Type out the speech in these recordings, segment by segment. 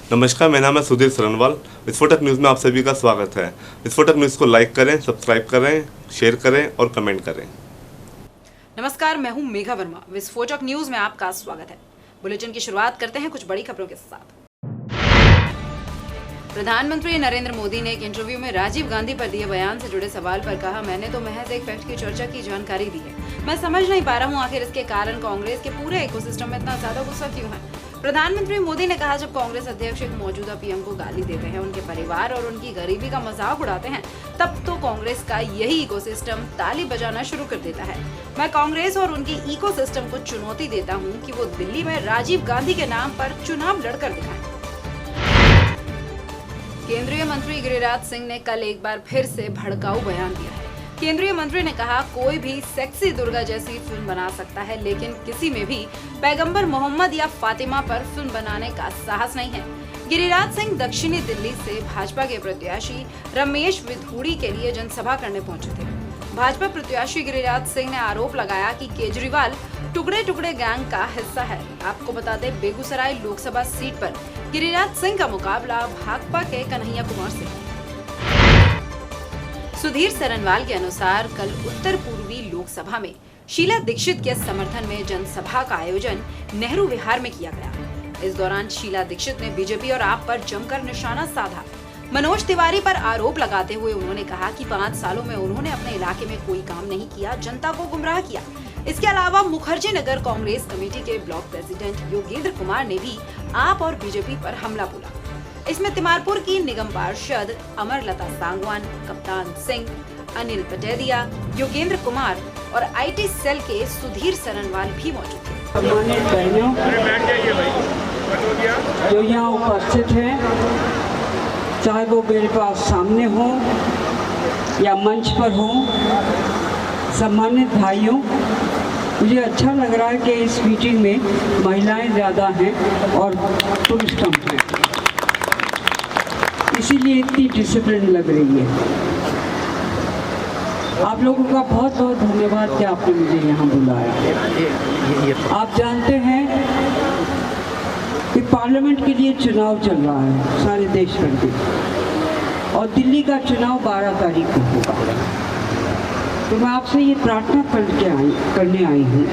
नमस्कार, मेरा नाम है सुधीर सरनवाल। विस्फोटक न्यूज़ में आप सभी का स्वागत है। विस्फोटक न्यूज़ को लाइक करें, सब्सक्राइब करें, शेयर करें और कमेंट करें। नमस्कार, मैं हूं मेघा वर्मा। विस्फोटक न्यूज़ में आपका स्वागत है। बुलेटिन की शुरुआत करते हैं कुछ बड़ी खबरों के साथ। प्रधानमंत्री नरेंद्र मोदी ने एक इंटरव्यू में राजीव गांधी पर दिए बयान से जुड़े सवाल पर कहा, मैंने तो महज एक फैक्ट की चर्चा की जानकारी दी है। मैं समझ नहीं पा रहा हूं आखिर इसके कारण कांग्रेस के पूरे इकोसिस्टम में इतना ज्यादा गुस्सा क्यों है। प्रधानमंत्री मोदी ने कहा, जब कांग्रेस अध्यक्ष एक मौजूदा पीएम को गाली देते हैं, उनके परिवार और उनकी गरीबी का मजाक उड़ाते हैं, तब तो कांग्रेस का यही इकोसिस्टम ताली बजाना शुरू कर देता है। मैं कांग्रेस और उनके इकोसिस्टम को चुनौती देता हूं कि वो दिल्ली में राजीव गांधी के नाम पर चुनाव लड़कर दिखाएं। केंद्रीय मंत्री गिरिराज सिंह ने कल एक बार फिर से भड़काऊ बयान दिया है। केंद्रीय मंत्री ने कहा, कोई भी सेक्सी दुर्गा जैसी फिल्म बना सकता है, लेकिन किसी में भी पैगंबर मोहम्मद या फातिमा पर फिल्म बनाने का साहस नहीं है। गिरिराज सिंह दक्षिणी दिल्ली से भाजपा के प्रत्याशी रमेश विधूड़ी के लिए जनसभा करने पहुंचे थे। भाजपा प्रत्याशी गिरिराज सिंह ने आरोप लगाया कि केजरीवाल टुकड़े टुकड़े गैंग का हिस्सा है। आपको बता दें, बेगूसराय लोकसभा सीट पर गिरिराज सिंह का मुकाबला भाकपा के कन्हैया कुमार से है। सुधीर सरनवाल के अनुसार कल उत्तर पूर्वी लोकसभा में शीला दीक्षित के समर्थन में जनसभा का आयोजन नेहरू विहार में किया गया। इस दौरान शीला दीक्षित ने बीजेपी और आप पर जमकर निशाना साधा। मनोज तिवारी पर आरोप लगाते हुए उन्होंने कहा कि 5 सालों में उन्होंने अपने इलाके में कोई काम नहीं किया, जनता को गुमराह किया। इसके अलावा मुखर्जी नगर कांग्रेस कमेटी के ब्लॉक प्रेसिडेंट योगेंद्र कुमार ने भी आप और बीजेपी पर हमला बोला। इसमें तिमारपुर की निगम पार्षद अमरलता सांगवान, कप्तान सिंह, अनिल पटेदिया, योगेंद्र कुमार और आईटी सेल के सुधीर सरनवाल भी मौजूद थे। सम्मानित बहनों जो यहाँ उपस्थित हैं, चाहे वो मेरे पास सामने हो या मंच पर हो, सम्मानित भाइयों, मुझे अच्छा लग रहा है कि इस मीटिंग में महिलाएं ज़्यादा हैं और पुरुष कम हैं, इसीलिए इतनी डिसिप्लिन लग रही है। आप लोगों का बहुत बहुत धन्यवाद कि आपने मुझे यहाँ बुलाया। आप जानते हैं कि पार्लियामेंट के लिए चुनाव चल रहा है सारे देश भर में, और दिल्ली का चुनाव 12 तारीख को होगा। तो मैं आपसे ये प्रार्थना करने आई हूँ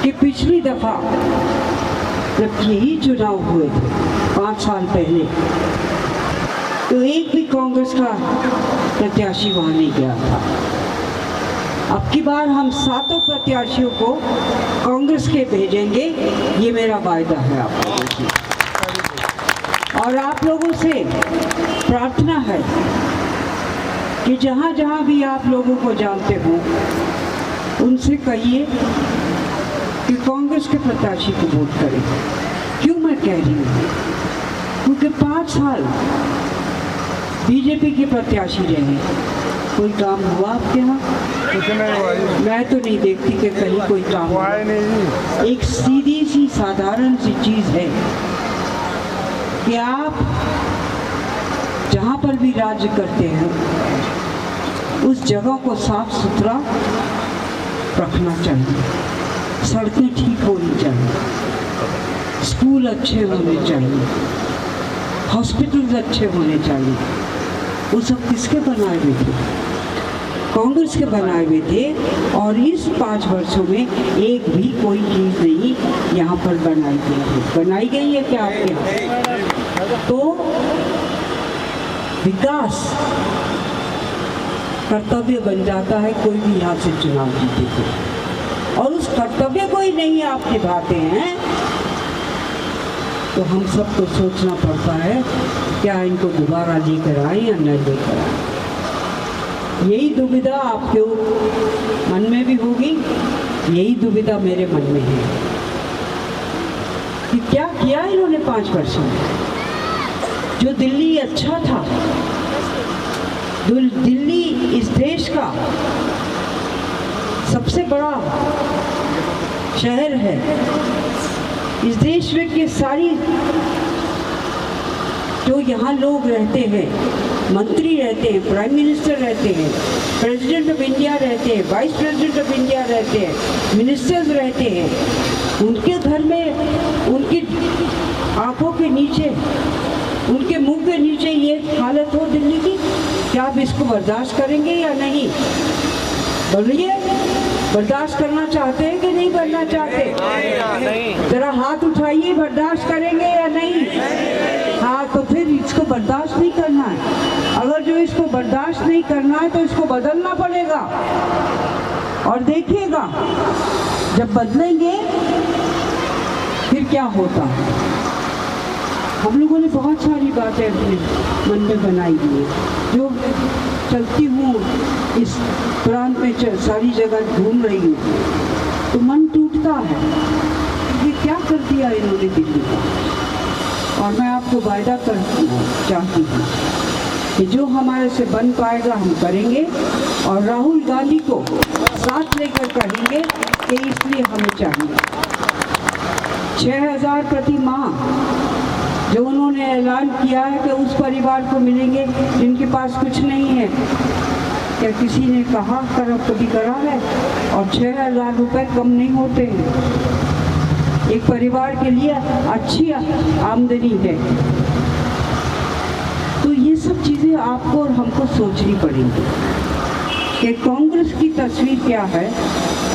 कि पिछली दफ़ा जब यही चुनाव हुए थे 5 साल पहले, तो एक भी कांग्रेस का प्रत्याशी वहाँ नहीं गया था। अब की बार हम 7 प्रत्याशियों को कांग्रेस के भेजेंगे, ये मेरा वायदा है आप लोगों से। और आप लोगों से प्रार्थना है कि जहाँ जहाँ भी आप लोगों को जानते हो, उनसे कहिए कि कांग्रेस के प्रत्याशी को वोट करें। क्यों मैं कह रही हूँ? क्योंकि 5 साल बीजेपी के प्रत्याशी रहे, कोई काम हुआ आपके यहाँ? मैं तो नहीं देखती कि कहीं कोई काम हुआ। एक सीधी सी साधारण सी चीज़ है कि आप जहाँ पर भी राज्य करते हैं, उस जगह को साफ सुथरा रखना चाहिए, सड़कें ठीक होनी चाहिए, स्कूल अच्छे होने चाहिए, हॉस्पिटल्स अच्छे होने चाहिए। वो सब किसके बनाए हुए थे? कांग्रेस के बनाए हुए थे। और इस 5 वर्षों में एक भी कोई चीज़ नहीं यहाँ पर बनाई गई है। बनाई गई है क्या आपके यहाँ? तो विकास कर्तव्य बन जाता है कोई भी यहाँ से चुनाव जीते तो, और उस कर्तव्य को ही नहीं आप निभाते हैं, तो हम सबको सोचना पड़ता है क्या इनको दोबारा लेकर आए या न लेकर आए। यही दुविधा आपके मन में भी होगी, यही दुविधा मेरे मन में है कि क्या किया इन्होंने 5 वर्ष में। जो दिल्ली अच्छा था, दिल्ली इस देश का सबसे बड़ा शहर है। इस देश में के सारी जो यहाँ लोग रहते हैं, मंत्री रहते हैं, प्राइम मिनिस्टर रहते हैं, प्रेसिडेंट ऑफ इंडिया रहते हैं, वाइस प्रेसिडेंट ऑफ इंडिया रहते हैं, मिनिस्टर्स रहते हैं, उनके घर में उनकी आंखों के नीचे, उनके मुंह के नीचे ये हालत हो दिल्ली की, क्या आप इसको बर्दाश्त करेंगे या नहीं? बोलिए, बर्दाश्त करना चाहते हैं कि नहीं करना चाहते? जरा हाथ उठाइए, बर्दाश्त करेंगे या नहीं? हाँ, तो फिर इसको बर्दाश्त नहीं करना है। अगर जो इसको बर्दाश्त नहीं करना है तो इसको बदलना पड़ेगा। और देखिएगा, जब बदलेंगे फिर क्या होता है। हम लोगों ने बहुत सारी बातें अपने मन में बनाई हुई है, जो चलती हूँ इस प्रांत में, सारी जगह घूम रही हूँ तो मन टूटता है। ये क्या कर दिया इन्होंने दिल्ली का। और मैं आपको वायदा करना चाहती हूँ कि जो हमारे से बन पाएगा हम करेंगे, और राहुल गांधी को साथ लेकर कहेंगे कि इसलिए हमें चाहिए 6,000 प्रति माह जो उन्होंने ऐलान किया है कि उस परिवार को मिलेंगे जिनके पास कुछ नहीं है। क्या किसी ने कहा कभी करा है? और 6,000 रुपये कम नहीं होते हैं, एक परिवार के लिए अच्छी आमदनी है। तो ये सब चीज़ें आपको और हमको सोचनी पड़ेंगी कि कांग्रेस की तस्वीर क्या है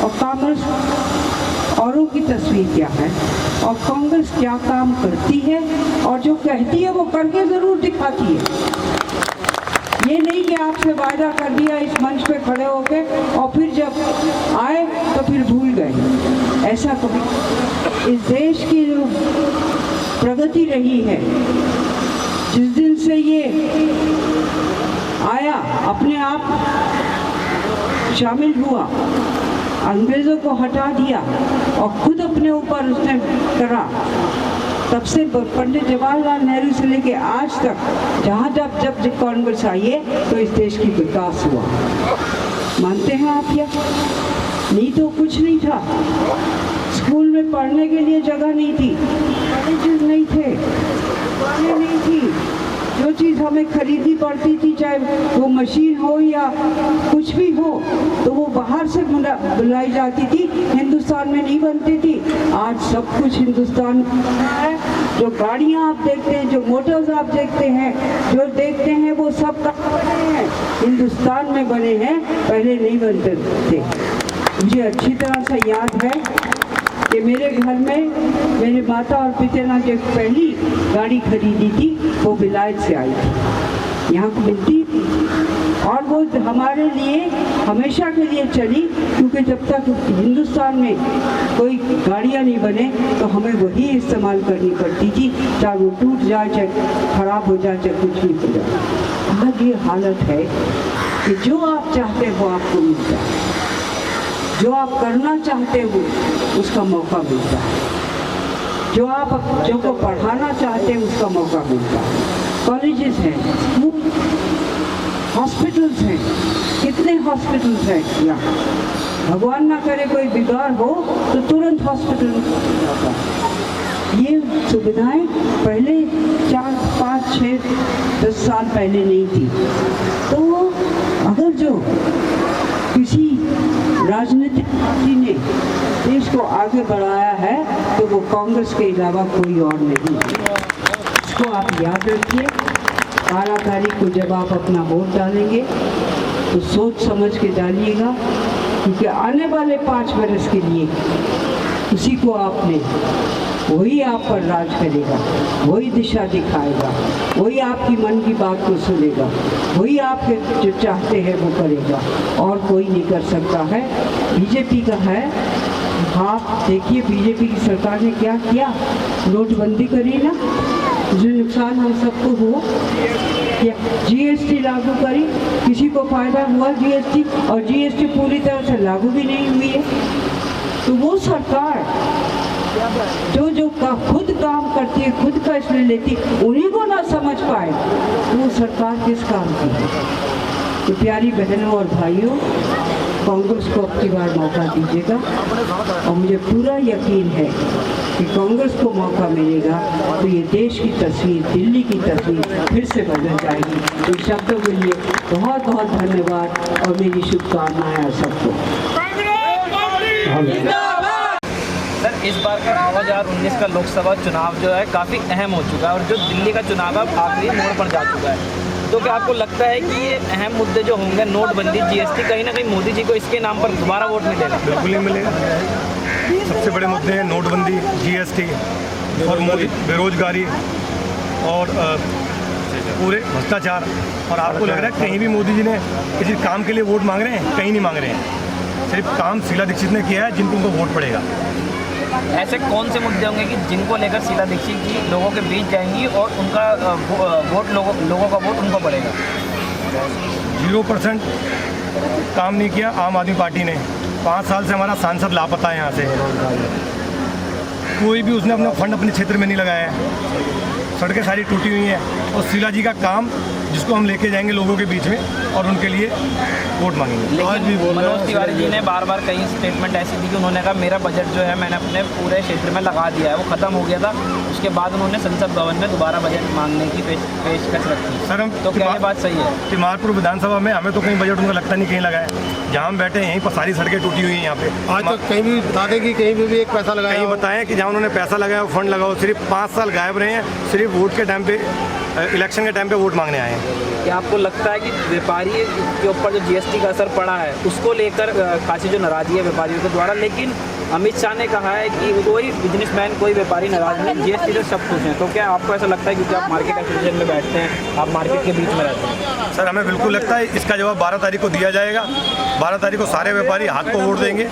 और कांग्रेस औरों की तस्वीर क्या है, और कांग्रेस क्या काम करती है, और जो कहती है वो करके ज़रूर दिखाती है। ये नहीं कि आपसे वायदा कर दिया इस मंच पे खड़े होके और फिर जब आए तो फिर भूल गए। ऐसा कभी इस देश की जो प्रगति रही है, जिस दिन से ये आया, अपने आप शामिल हुआ, अंग्रेज़ों को हटा दिया और खुद अपने ऊपर उसने करा, तब से पंडित जवाहरलाल नेहरू से लेके आज तक जहाँ जब कांग्रेस आई है तो इस देश की विकास हुआ। मानते हैं आप? या नहीं तो कुछ नहीं था। स्कूल में पढ़ने के लिए जगह नहीं थी, कॉलेजेस नहीं थे, दुकानें नहीं थी। जो चीज़ हमें खरीदनी पड़ती थी, चाहे वो मशीन हो या कुछ भी हो, तो वो बाहर से बुलाई जाती थी, हिंदुस्तान में नहीं बनती थी। आज सब कुछ हिंदुस्तान में है। जो गाड़ियाँ आप देखते हैं, जो मोटर्स आप देखते हैं, जो देखते हैं, वो सब कहाँ बने हैं? हिंदुस्तान में बने हैं, पहले नहीं बनते थे। मुझे अच्छी तरह से याद है कि मेरे घर में मेरे माता और पिता ने जो पहली गाड़ी खरीदी थी वो विलायत से आई थी, यहाँ मिलती थी, और वो हमारे लिए हमेशा के लिए चली, क्योंकि जब तक हिंदुस्तान में कोई गाड़ियाँ नहीं बने तो हमें वही इस्तेमाल करनी पड़ती थी, चाहे वो टूट जाए, चाहे ख़राब हो जाए, चाहे कुछ भी हो जाए। आज ये हालत है कि जो आप चाहते हो आपको मिलता है, जो आप करना चाहते हो उसका मौका मिलता है, जो को पढ़ाना चाहते हैं उसका मौका मिलता है। कॉलेजेस हैं, स्कूल, हॉस्पिटल्स हैं, कितने हॉस्पिटल्स हैं यहाँ। भगवान ना करे कोई बिगाड़ हो तो तुरंत हॉस्पिटल जाता है। ये सुविधाएं पहले 4, 5, 6, 10 साल पहले नहीं थी। तो अगर जो किसी राजनीतिक पार्टी ने देश को आगे बढ़ाया है तो वो कांग्रेस के अलावा कोई और नहीं है। इसको आप याद रखिए। 12 तारीख को जब आप अपना वोट डालेंगे तो सोच समझ के डालिएगा, क्योंकि आने वाले 5 वर्ष के लिए उसी को आपने, वही आप पर राज करेगा, वही दिशा दिखाएगा, वही आपकी मन की बात को सुनेगा, वही आपके जो चाहते हैं वो करेगा, और कोई नहीं कर सकता है। बीजेपी का है। आप देखिए बीजेपी की सरकार ने क्या किया, नोटबंदी करी ना, जो नुकसान हम सबको हुआ, या जीएसटी लागू करी, किसी को फायदा हुआ जीएसटी, और जीएसटी पूरी तरह से लागू भी नहीं हुई है। तो वो सरकार जो खुद काम करती है, खुद फैसले लेती, उन्हीं को ना समझ पाए वो सरकार किस काम की है। तो प्यारी बहनों और भाइयों, कांग्रेस को अब की बार मौका दीजिएगा और मुझे पूरा यकीन है कि कांग्रेस को मौका मिलेगा तो ये देश की तस्वीर, दिल्ली की तस्वीर फिर से बदल जाएगी। इन शब्दों के लिए बहुत बहुत धन्यवाद और मेरी शुभकामनाएं आप सबको। सर, इस बार का 2019 का लोकसभा चुनाव जो है काफ़ी अहम हो चुका है और जो दिल्ली का चुनाव अब आखिरी मोड़ पर जा चुका है, तो क्या आपको लगता है कि ये अहम मुद्दे जो होंगे, नोटबंदी, जीएसटी, कहीं ना कहीं मोदी जी को इसके नाम पर दोबारा वोट मिलेगा? बिल्कुल ही मिलेगा। सबसे बड़े मुद्दे हैं नोटबंदी, जीएसटी और मोदी, बेरोजगारी और पूरे भ्रष्टाचार। और आपको लग रहा है कहीं भी मोदी जी ने किसी काम के लिए वोट मांग रहे हैं? कहीं नहीं मांग रहे हैं। सिर्फ काम शीला दीक्षित ने किया है जिनको उनको वोट पड़ेगा। ऐसे कौन से मुद्दे होंगे कि जिनको लेकर शीला दीक्षित जी लोगों के बीच जाएंगी और उनका वोट लोगों का वोट उनको पड़ेगा? 0% काम नहीं किया आम आदमी पार्टी ने। 5 साल से हमारा सांसद लापता है यहाँ से। कोई भी उसने अपना फंड अपने क्षेत्र में नहीं लगाया है। सड़कें सारी टूटी हुई हैं और शीला जी का काम जिसको हम लेके जाएंगे लोगों के बीच में और उनके लिए वोट मांगेंगे। आज भी मनोज तिवारी जी ने बार बार कई स्टेटमेंट ऐसी दी कि उन्होंने कहा मेरा बजट जो है मैंने अपने पूरे क्षेत्र में लगा दिया है, वो ख़त्म हो गया था। उसके बाद उन्होंने संसद भवन में दोबारा बजट मांगने की पेशकश रखी। सर, हम तो क्या ये बात सही है? तिमारपुर विधानसभा में हमें तो कहीं बजट उनका लगता नहीं कहीं लगा है। जहाँ हम बैठे हैं यहीं पर सारी सड़कें टूटी हुई हैं। यहाँ पे आज तक कहीं भी बता दें कि कहीं भी एक पैसा लगाया? कहीं बताएं कि जहाँ उन्होंने पैसा लगाया वो फंड लगाओ। सिर्फ 5 साल गायब रहे हैं, सिर्फ वोट के टाइम पे, इलेक्शन के टाइम पे वोट मांगने आए हैं। क्या आपको लगता है कि व्यापारी के ऊपर जो जीएसटी का असर पड़ा है उसको लेकर खासी जो नाराजगी है व्यापारियों के द्वारा, लेकिन अमित शाह ने कहा है कि कोई बिजनेसमैन, कोई व्यापारी नाराज नहीं, जीएसटी से सब खुश हैं। तो क्या आपको ऐसा लगता है क्योंकि आप मार्केट एसोसिएशन में बैठते हैं, आप मार्केट के बीच में रहते हैं? सर, हमें बिल्कुल लगता है इसका जवाब 12 तारीख को दिया जाएगा। 12 तारीख को सारे व्यापारी हाथ को वोट देंगे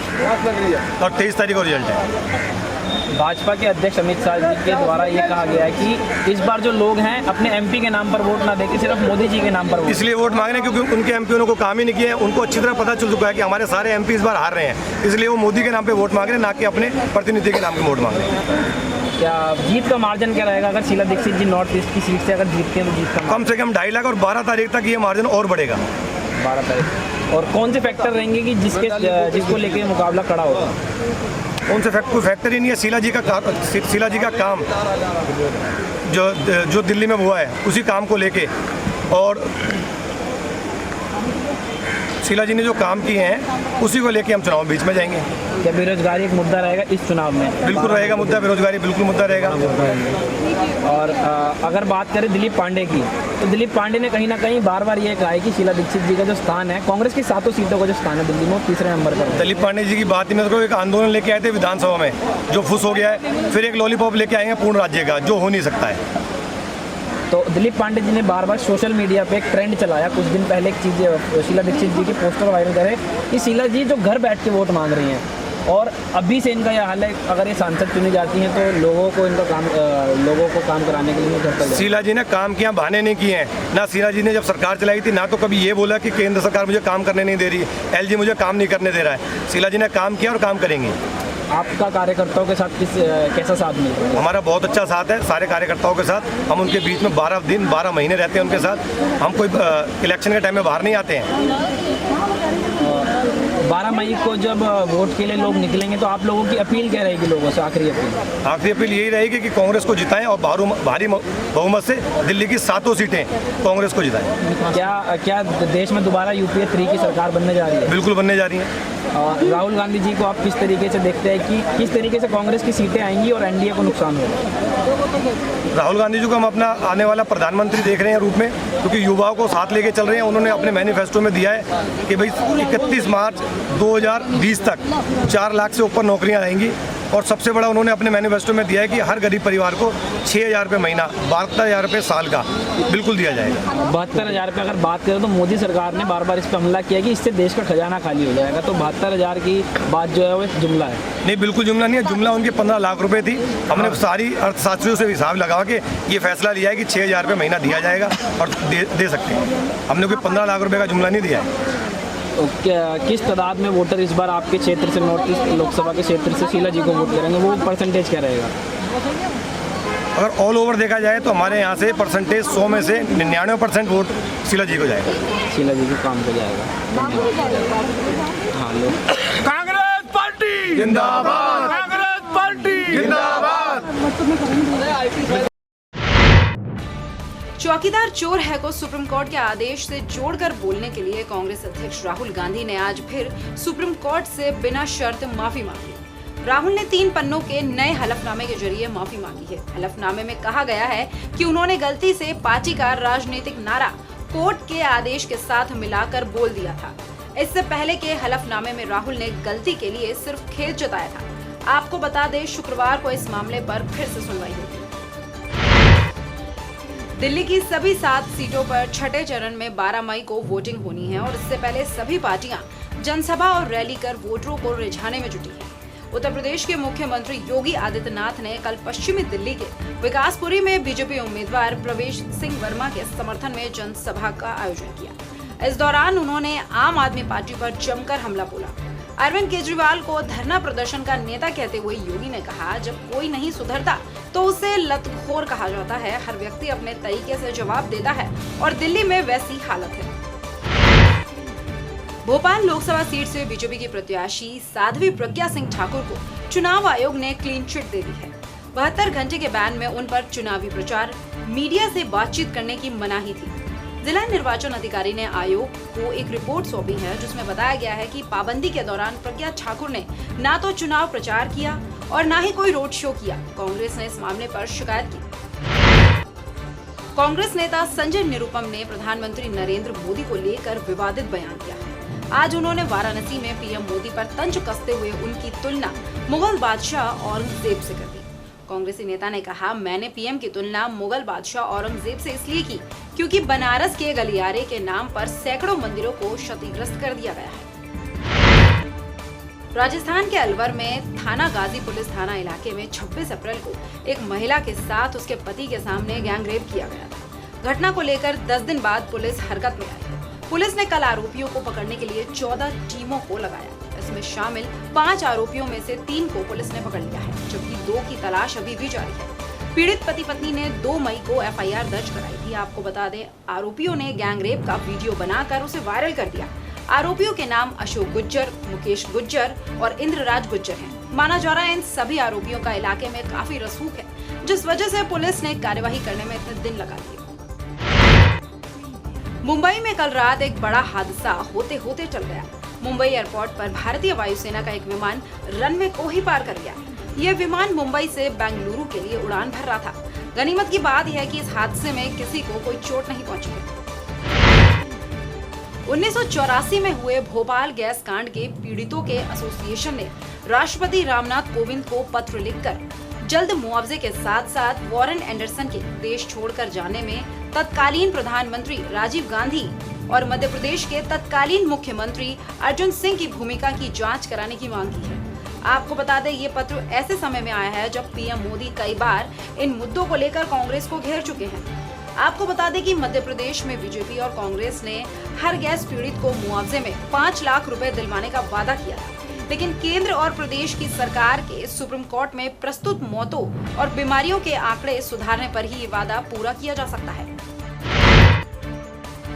और 23 तारीख को रिजल्ट है। भाजपा के अध्यक्ष अमित शाह जी के द्वारा ये कहा गया है कि इस बार जो लोग हैं अपने एमपी के नाम पर वोट ना देके सिर्फ मोदी जी के नाम पर वोट। इसलिए वोट मांग रहे हैं क्योंकि उनके एमपी को काम ही नहीं किए हैं। उनको अच्छी तरह पता चल चुका है कि हमारे सारे एमपी इस बार हार रहे हैं, इसलिए वो मोदी के नाम पे वोट मांग रहे हैं, ना कि अपने प्रतिनिधि के नाम पे वोट मांग रहे हैं। क्या जीत का मार्जिन क्या रहेगा अगर शीला दीक्षित जी नॉर्थ ईस्ट की सीट से अगर जीतते हैं तो जीत का कम से कम 2.5 लाख और 12 तारीख तक ये मार्जिन और बढ़ेगा। 12 तारीख। और कौन से फैक्टर रहेंगे कि जिसको लेके मुकाबला खड़ा होगा? उनसे कोई फैक्टर ही नहीं है। शीला जी का काम जो दिल्ली में हुआ है उसी काम को लेके, और शीला जी ने जो काम किए हैं उसी को लेके हम चुनाव बीच में जाएंगे। क्या बेरोजगारी एक मुद्दा रहेगा इस चुनाव में? बिल्कुल रहेगा मुद्दा, बेरोजगारी बिल्कुल मुद्दा रहेगा। और अगर बात करें दिलीप पांडे की, तो दिलीप पांडे ने कहीं ना कहीं बार बार ये कहा है कि शीला दीक्षित जी का जो स्थान है, कांग्रेस की 7 सीटों का जो स्थान है दिल्ली में, 3रे नंबर पर। दिलीप पांडे जी की बात ही मतलब एक आंदोलन लेके आए थे विधानसभा में जो फुस हो गया है, फिर एक लॉलीपॉप लेके आएंगे पूर्ण राज्य का, जो हो नहीं सकता है। तो दिलीप पांडे जी ने बार बार सोशल मीडिया पे एक ट्रेंड चलाया कुछ दिन पहले, एक चीज़ शीला दीक्षित जी की पोस्टर वायरल करे कि शीला जी जो घर बैठ के वोट मांग रही हैं, और अभी से इनका यह हाल है अगर ये सांसद चुनी जाती हैं तो लोगों को काम कराने के लिए घर पर। शीला जी ने काम किया, बहाने नहीं किए हैं। ना शीला जी ने जब सरकार चलाई थी ना तो कभी ये बोला कि केंद्र सरकार मुझे काम करने नहीं दे रही, एलजी मुझे काम नहीं करने दे रहा है। शीला जी ने काम किया और काम करेंगे। आपका कार्यकर्ताओं के साथ कैसा साथ मिल रहा है? हमारा बहुत अच्छा साथ है सारे कार्यकर्ताओं के साथ। हम उनके बीच में 12 दिन 12 महीने रहते हैं उनके साथ। हम कोई इलेक्शन के टाइम में बाहर नहीं आते हैं। 12 मई को जब वोट के लिए लोग निकलेंगे तो आप लोगों की अपील क्या रहेगी लोगों से? आखिरी अपील यही रहेगी कि कांग्रेस को जिताएं और भारी बहुमत से दिल्ली की 7 सीटें कांग्रेस को जिताएं। क्या देश में दोबारा यूपीए 3 की सरकार बनने जा रही है? बिल्कुल बनने जा रही है। राहुल गांधी जी को आप किस तरीके से देखते हैं कि किस तरीके से कांग्रेस की सीटें आएंगी और एनडीए को नुकसान होगा? राहुल गांधी जी को हम अपना आने वाला प्रधानमंत्री देख रहे हैं रूप में, क्योंकि युवाओं को साथ लेके चल रहे हैं। उन्होंने अपने मैनिफेस्टो में दिया है कि भाई 31 मार्च 2020 तक 4 लाख से ऊपर नौकरियां आएंगी। और सबसे बड़ा उन्होंने अपने मैनिफेस्टो में दिया है कि हर गरीब परिवार को 6,000 रुपये महीना, 72,000 रुपये साल का बिल्कुल दिया जाएगा। 72,000 रुपये अगर बात करें तो मोदी सरकार ने बार बार इस पर हमला किया कि इससे देश का खजाना खाली हो जाएगा, तो 72,000 की बात जो है वो एक जुमला है। नहीं, बिल्कुल जुमला नहीं है। जुमला उनके 15 लाख रुपए थी। हमने सारी अर्थशास्त्रियों से हिसाब लगा के ये फैसला लिया है कि 6,000 रुपये महीना दिया जाएगा और दे सकते हैं। हमने कोई 15 लाख रुपये का जुमला नहीं दिया है। तो किस तादाद में वोटर इस बार आपके क्षेत्र से, नॉर्थ ईस्ट लोकसभा के क्षेत्र से शीला जी को वोट करेंगे? वो परसेंटेज क्या रहेगा? अगर ऑल ओवर देखा जाए तो हमारे यहाँ से परसेंटेज 100 में से 99% वोट शीला जी को जाएगा। शीला जी के काम को जाएगा। हाँ लोग कांग्रेस पार्टी जिंदाबाद, कांग्रेस पार्टी जिंदाबाद। चौकीदार चोर है को सुप्रीम कोर्ट के आदेश से जोड़कर बोलने के लिए कांग्रेस अध्यक्ष राहुल गांधी ने आज फिर सुप्रीम कोर्ट से बिना शर्त माफी मांगी। राहुल ने 3 पन्नों के नए हलफनामे के जरिए माफी मांगी है। हलफनामे में कहा गया है कि उन्होंने गलती से पार्टी का राजनीतिक नारा कोर्ट के आदेश के साथ मिलाकर बोल दिया था। इससे पहले के हलफनामे में राहुल ने गलती के लिए सिर्फ खेद जताया था। आपको बता दें, शुक्रवार को इस मामले पर फिर से सुनवाई होगी। दिल्ली की सभी 7 सीटों पर छठे चरण में 12 मई को वोटिंग होनी है और इससे पहले सभी पार्टियां जनसभा और रैली कर वोटरों को रिझाने में जुटी हैं। उत्तर प्रदेश के मुख्यमंत्री योगी आदित्यनाथ ने कल पश्चिमी दिल्ली के विकासपुरी में बीजेपी उम्मीदवार प्रवेश सिंह वर्मा के समर्थन में जनसभा का आयोजन किया। इस दौरान उन्होंने आम आदमी पार्टी पर जमकर हमला बोला। अरविंद केजरीवाल को धरना प्रदर्शन का नेता कहते हुए योगी ने कहा, जब कोई नहीं सुधरता तो उसे लतखोर कहा जाता है। हर व्यक्ति अपने तरीके से जवाब देता है और दिल्ली में वैसी हालत है। भोपाल लोकसभा सीट से बीजेपी की प्रत्याशी साध्वी प्रज्ञा सिंह ठाकुर को चुनाव आयोग ने क्लीन चिट दे दी है। 72 घंटे के बैन में उन पर चुनावी प्रचार, मीडिया से बातचीत करने की मनाही थी। जिला निर्वाचन अधिकारी ने आयोग को एक रिपोर्ट सौंपी है जिसमें बताया गया है कि पाबंदी के दौरान प्रज्ञा ठाकुर ने ना तो चुनाव प्रचार किया और ना ही कोई रोड शो किया। कांग्रेस ने इस मामले पर शिकायत की। कांग्रेस नेता संजय निरुपम ने प्रधानमंत्री नरेंद्र मोदी को लेकर विवादित बयान दिया है। आज उन्होंने वाराणसी में पीएम मोदी पर तंज कसते हुए उनकी तुलना मुगल बादशाह औरंगजेब से कर दी। कांग्रेसी नेता ने कहा, मैंने पीएम की तुलना मुगल बादशाह औरंगजेब से इसलिए की क्योंकि बनारस के गलियारे के नाम पर सैकड़ों मंदिरों को क्षतिग्रस्त कर दिया गया है। राजस्थान के अलवर में थाना गाजी पुलिस थाना इलाके में 26 अप्रैल को एक महिला के साथ उसके पति के सामने गैंगरेप किया गया था। घटना को लेकर 10 दिन बाद पुलिस हरकत में आई है। पुलिस ने कल आरोपियों को पकड़ने के लिए 14 टीमों को लगाया। इसमें शामिल 5 आरोपियों में से 3 को पुलिस ने पकड़ लिया है, जबकि 2 की तलाश अभी भी जारी है। पीड़ित पति पत्नी ने 2 मई को एफआईआर दर्ज कराई थी। आपको बता दें, आरोपियों ने गैंगरेप का वीडियो बनाकर उसे वायरल कर दिया। आरोपियों के नाम अशोक गुज्जर, मुकेश गुज्जर और इंद्रराज गुज्जर हैं। माना जा रहा है इन सभी आरोपियों का इलाके में काफी रसूख है, जिस वजह से पुलिस ने कार्यवाही करने में इतने दिन लगा दिए। मुंबई में कल रात एक बड़ा हादसा होते होते टल गया। मुंबई एयरपोर्ट पर भारतीय वायुसेना का एक विमान रनवे को ही पार कर गया। यह विमान मुंबई से बेंगलुरु के लिए उड़ान भर रहा था। गनीमत की बात यह है कि इस हादसे में किसी को कोई चोट नहीं पहुंची है। 1984 में हुए भोपाल गैस कांड के पीड़ितों के एसोसिएशन ने राष्ट्रपति रामनाथ कोविंद को पत्र लिखकर जल्द मुआवजे के साथ साथ वॉरेन एंडरसन के देश छोड़कर जाने में तत्कालीन प्रधानमंत्री राजीव गांधी और मध्य प्रदेश के तत्कालीन मुख्यमंत्री अर्जुन सिंह की भूमिका की जांच कराने की मांग की है। आपको बता दें, ये पत्र ऐसे समय में आया है जब पीएम मोदी कई बार इन मुद्दों को लेकर कांग्रेस को घेर चुके हैं। आपको बता दें कि मध्य प्रदेश में बीजेपी और कांग्रेस ने हर गैस पीड़ित को मुआवजे में 5 लाख रुपए दिलवाने का वादा किया था, लेकिन केंद्र और प्रदेश की सरकार के सुप्रीम कोर्ट में प्रस्तुत मौतों और बीमारियों के आंकड़े सुधारने पर ही ये वादा पूरा किया जा सकता है।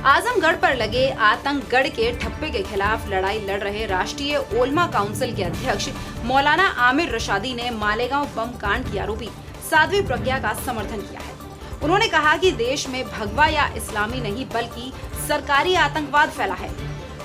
आजमगढ़ पर लगे आतंकगढ़ के ठप्पे के खिलाफ लड़ाई लड़ रहे राष्ट्रीय ओलमा काउंसिल के अध्यक्ष मौलाना आमिर रशादी ने मालेगांव बम कांड की आरोपी साध्वी प्रज्ञा का समर्थन किया है। उन्होंने कहा कि देश में भगवा या इस्लामी नहीं बल्कि सरकारी आतंकवाद फैला है।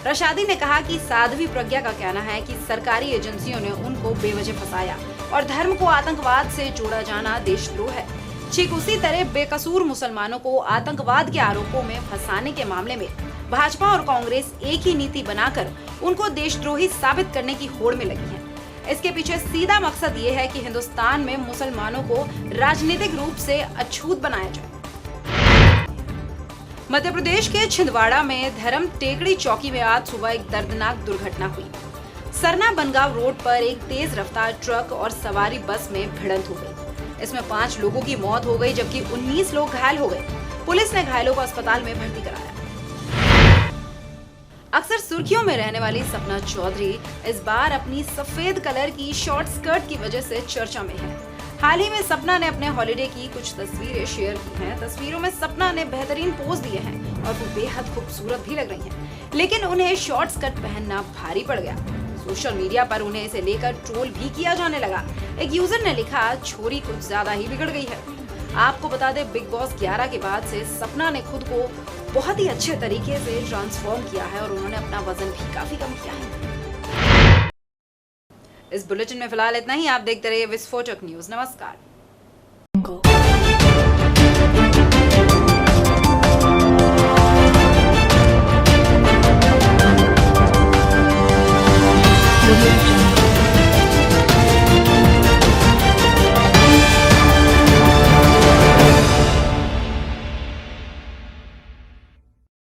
रशादी ने कहा कि साध्वी प्रज्ञा का कहना है कि सरकारी एजेंसियों ने उनको बेवजह फंसाया और धर्म को आतंकवाद से जोड़ा जाना देशद्रोह है। ठीक उसी तरह बेकसूर मुसलमानों को आतंकवाद के आरोपों में फंसाने के मामले में भाजपा और कांग्रेस एक ही नीति बनाकर उनको देशद्रोही साबित करने की होड़ में लगी है। इसके पीछे सीधा मकसद ये है कि हिंदुस्तान में मुसलमानों को राजनीतिक रूप से अछूत बनाया जाए। मध्य प्रदेश के छिंदवाड़ा में धर्म टेकड़ी चौकी में आज सुबह एक दर्दनाक दुर्घटना हुई। सरना बनगांव रोड पर एक तेज रफ्तार ट्रक और सवारी बस में भिड़ंत हो गई। इसमें 5 लोगों की मौत हो गई जबकि 19 लोग घायल हो गए। पुलिस ने घायलों को अस्पताल में भर्ती कराया। अक्सर सुर्खियों में रहने वाली सपना चौधरी इस बार अपनी सफेद कलर की शॉर्ट स्कर्ट की वजह से चर्चा में है। हाल ही में सपना ने अपने हॉलिडे की कुछ तस्वीरें शेयर की हैं। तस्वीरों में सपना ने बेहतरीन पोज दिए हैं और वो बेहद खूबसूरत भी लग रही हैं, लेकिन उन्हें शॉर्ट्स कट पहनना भारी पड़ गया। सोशल मीडिया पर उन्हें इसे लेकर ट्रोल भी किया जाने लगा। एक यूजर ने लिखा, छोरी कुछ ज्यादा ही बिगड़ गई है। आपको बता दें, बिग बॉस 11 के बाद से सपना ने खुद को बहुत ही अच्छे तरीके से ट्रांसफॉर्म किया है और उन्होंने अपना वजन भी काफी कम किया है। इस बुलेटिन में फिलहाल इतना ही। आप देखते रहिए विस्फोटक न्यूज। नमस्कार।